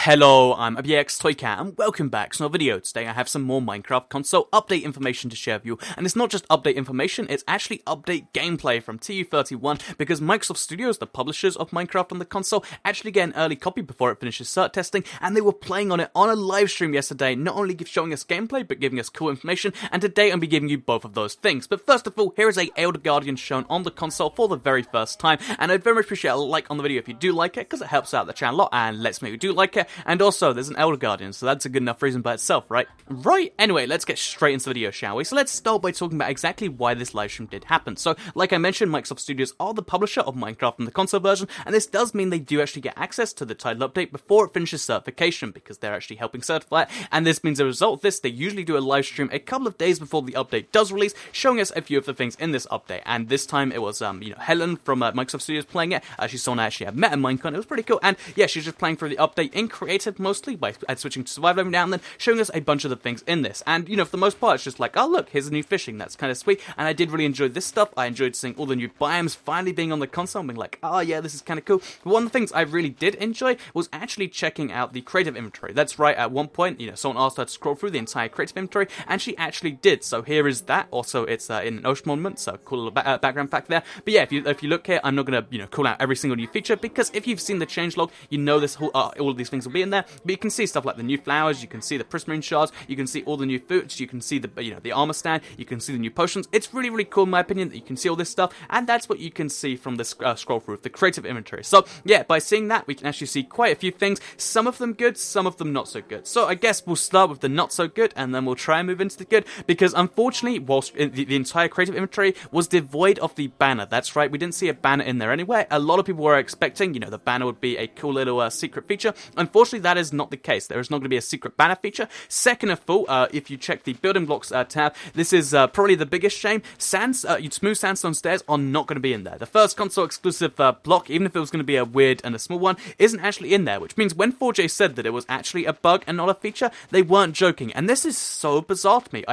Hello, I'm ABX Toycat and welcome back to another video. Today I have some more Minecraft console update information to share with you, and it's not just update information, it's actually update gameplay from TU31 because Microsoft Studios, the publishers of Minecraft on the console, actually get an early copy before it finishes cert testing, and they were playing on it on a live stream yesterday, not only showing us gameplay but giving us cool information, and today I'll be giving you both of those things. But first of all, here is a Elder Guardian shown on the console for the very first time, and I'd very much appreciate a like on the video if you do like it, because it helps out the channel a lot and lets me know you do like it. And also, there's an Elder Guardian, so that's a good enough reason by itself, right? Right, anyway, let's get straight into the video, shall we? So let's start by talking about exactly why this livestream did happen. So, like I mentioned, Microsoft Studios are the publisher of Minecraft in the console version, and this does mean they do actually get access to the title update before it finishes certification, because they're actually helping certify it, and this means as a result of this, they usually do a live stream a couple of days before the update does release, showing us a few of the things in this update, and this time it was, Helen from Microsoft Studios playing it. She's someone I actually have met in Minecraft. It was pretty cool, and yeah, she's just playing through the update in creative mostly by switching to survival every now and then, showing us a bunch of the things in this. And for the most part, it's just like, oh look, here's a new fishing, that's kind of sweet. And I did really enjoy this stuff. I enjoyed seeing all the new biomes finally being on the console and being like, oh yeah, this is kind of cool. But one of the things I really did enjoy was actually checking out the creative inventory. That's right, at one point, someone asked her to scroll through the entire creative inventory, and she actually did. So here is that. Also, it's in an ocean monument, so cool little background fact there. But yeah, if you look here, I'm not gonna call out every single new feature, because if you've seen the changelog, you know this whole, all of these things will be in there. But you can see stuff like the new flowers, you can see the prismarine shards, you can see all the new foods, you can see the the armor stand, you can see the new potions. It's really, really cool in my opinion that you can see all this stuff, and that's what you can see from this scroll through of the creative inventory. So yeah, by seeing that, we can actually see quite a few things, some of them good, some of them not so good. So I guess we'll start with the not so good, and then we'll try and move into the good, because unfortunately, whilst the entire creative inventory was devoid of the banner. That's right, we didn't see a banner in there anyway. A lot of people were expecting, the banner would be a cool little secret feature. Unfortunately, that is not the case. There is not going to be a secret banner feature. Second of all, if you check the building blocks tab, this is probably the biggest shame. Smooth sandstone stairs are not going to be in there. The first console exclusive block, even if it was going to be a weird and a small one, isn't actually in there, which means when 4J said that it was actually a bug and not a feature, they weren't joking. And this is so bizarre to me.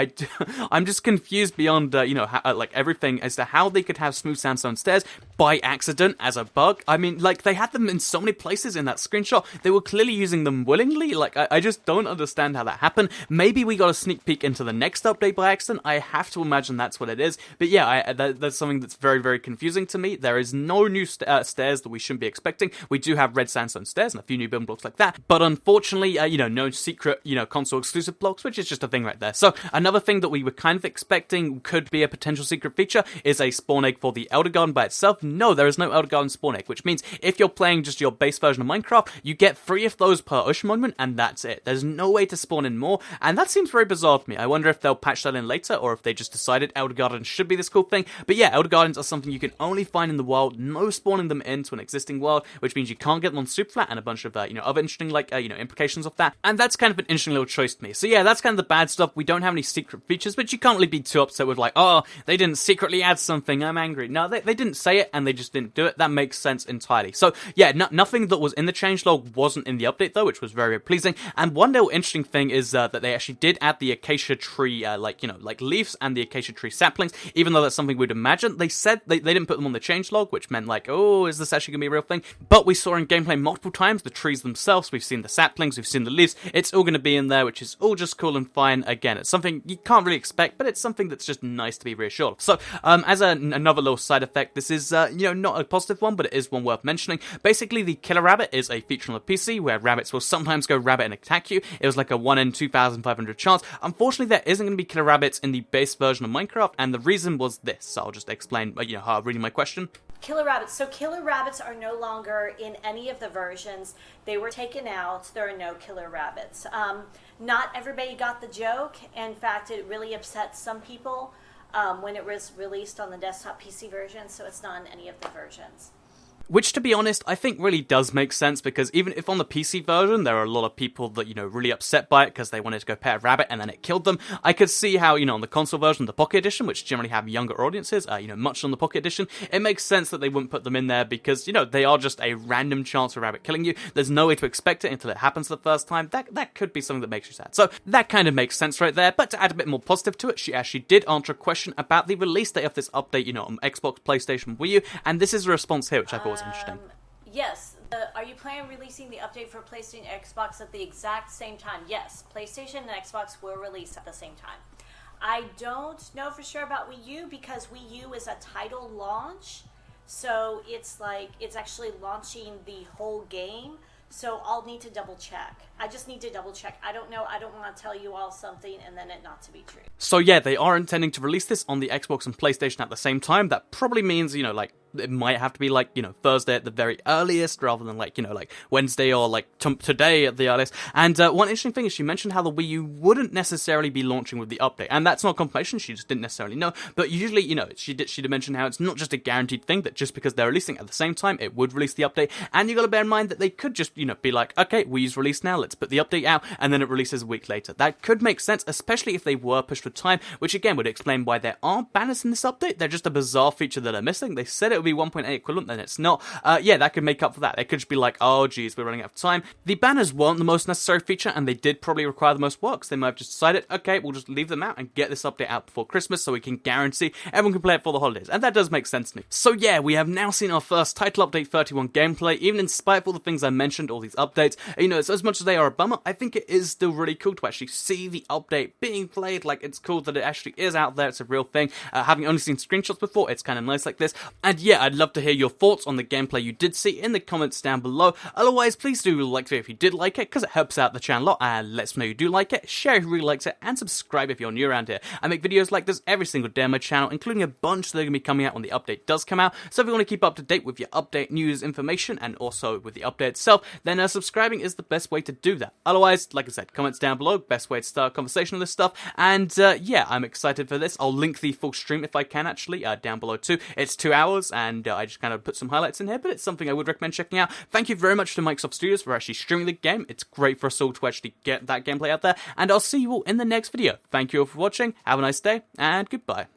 I'm just confused beyond, everything as to how they could have smooth sandstone stairs by accident as a bug. I mean, they had them in so many places in that screenshot. They were clearly using them willingly. I just don't understand how that happened. Maybe we got a sneak peek into the next update by accident. I have to imagine that's what it is. But yeah, that's something that's very, very confusing to me. There is no new stairs that we shouldn't be expecting. We do have red sandstone stairs and a few new building blocks like that. But unfortunately, no secret, console exclusive blocks, which is just a thing right there. So another thing that we were kind of expecting could be a potential secret feature is a spawn egg for the Elder Guardian by itself. No, there is no Elder Guardian spawn egg, which means if you're playing just your base version of Minecraft, you get 3 of those per ocean monument, and that's it. There's no way to spawn in more, and that seems very bizarre to me. I wonder if they'll patch that in later, or if they just decided Elder Guardians should be this cool thing. But yeah, Elder Guardians are something you can only find in the wild, no spawning them into an existing world, which means you can't get them on super flat, and a bunch of other interesting implications of that. And that's kind of an interesting little choice to me. So yeah, that's kind of the bad stuff. We don't have any secret features, but you can't really be too upset with oh, they didn't secretly add something, I'm angry. No, they didn't say it, and they just didn't do it. That makes sense entirely. So yeah, nothing that was in the changelog wasn't in the update though, which was very, very pleasing. And one little interesting thing is that they actually did add the Acacia Tree, leaves and the Acacia Tree saplings, even though that's something we'd imagine. They said they didn't put them on the changelog, which meant oh, is this actually going to be a real thing? But we saw in gameplay multiple times the trees themselves, we've seen the saplings, we've seen the leaves, it's all going to be in there, which is all just cool and fine. Again, it's something you can't really expect, but it's something that's just nice to be reassured of. So, as another little side effect, this is, not a positive one, but it is one worth mentioning. Basically, the killer rabbit is a feature on the PC where rabbits will sometimes go rabbit and attack you. It was like a 1 in 2,500 chance. Unfortunately, there isn't going to be killer rabbits in the base version of Minecraft, and the reason was this. So I'll just explain, how I'm reading my question. Killer rabbits. So killer rabbits are no longer in any of the versions. They were taken out. There are no killer rabbits. Not everybody got the joke. In fact, it really upset some people when it was released on the desktop PC version, so it's not in any of the versions. Which, to be honest, I think really does make sense, because even if on the PC version there are a lot of people that, really upset by it because they wanted to go pet a rabbit and then it killed them, I could see how, on the console version, the Pocket Edition, which generally have younger audiences, much on the Pocket Edition, it makes sense that they wouldn't put them in there because, they are just a random chance of a rabbit killing you. There's no way to expect it until it happens the first time. That could be something that makes you sad. So that kind of makes sense right there, but to add a bit more positive to it, she actually did answer a question about the release date of this update, on Xbox, PlayStation, Wii-U, and this is a response here, which I thought was interesting. Yes, Are you planning on releasing the update for PlayStation and Xbox at the exact same time? Yes, PlayStation and Xbox will release at the same time. I don't know for sure about Wii U because Wii U is a title launch. So it's actually launching the whole game. So I'll need to double check. I just need to double check. I don't know. I don't want to tell you all something and then it not to be true. So yeah, they are intending to release this on the Xbox and PlayStation at the same time. That probably means, it might have to be Thursday at the very earliest rather than Wednesday or today at the earliest. And one interesting thing is she mentioned how the Wii U wouldn't necessarily be launching with the update. And that's not confirmation, she just didn't necessarily know. But usually, she did mention how it's not just a guaranteed thing that just because they're releasing at the same time, it would release the update. And you got to bear in mind that they could just, be like, okay, Wii U's released now, let's put the update out, and then it releases a week later. That could make sense, especially if they were pushed for time, which again would explain why there aren't banners in this update. They're just a bizarre feature that are missing. They said it would be 1.8 equivalent, then it's not. Yeah, that could make up for that. They could just be like, oh geez, we're running out of time. The banners weren't the most necessary feature, and they did probably require the most work, so they might have just decided, okay, we'll just leave them out and get this update out before Christmas so we can guarantee everyone can play it for the holidays. And that does make sense to me. So yeah, we have now seen our first Title Update 31 gameplay, even in spite of all the things I mentioned, all these updates. So as much as they are a bummer, I think it is still really cool to actually see the update being played. It's cool that it actually is out there, it's a real thing. Having only seen screenshots before, it's kind of nice like this. And yeah, I'd love to hear your thoughts on the gameplay you did see in the comments down below. Otherwise, please do like the video if you did like it, because it helps out the channel a lot and lets me know you do like it. Share if you really likes it, and subscribe if you're new around here. I make videos like this every single day on my channel, including a bunch that are going to be coming out when the update does come out. So if you want to keep up to date with your update news information and also with the update itself, then subscribing is the best way to do that. Otherwise, like I said, comments down below, best way to start a conversation on this stuff. And yeah, I'm excited for this. I'll link the full stream if I can actually down below too. It's 2 hours and I just kind of put some highlights in here, but it's something I would recommend checking out. Thank you very much to Microsoft Studios for actually streaming the game. It's great for us all to actually get that gameplay out there, and I'll see you all in the next video. Thank you all for watching, have a nice day, and goodbye.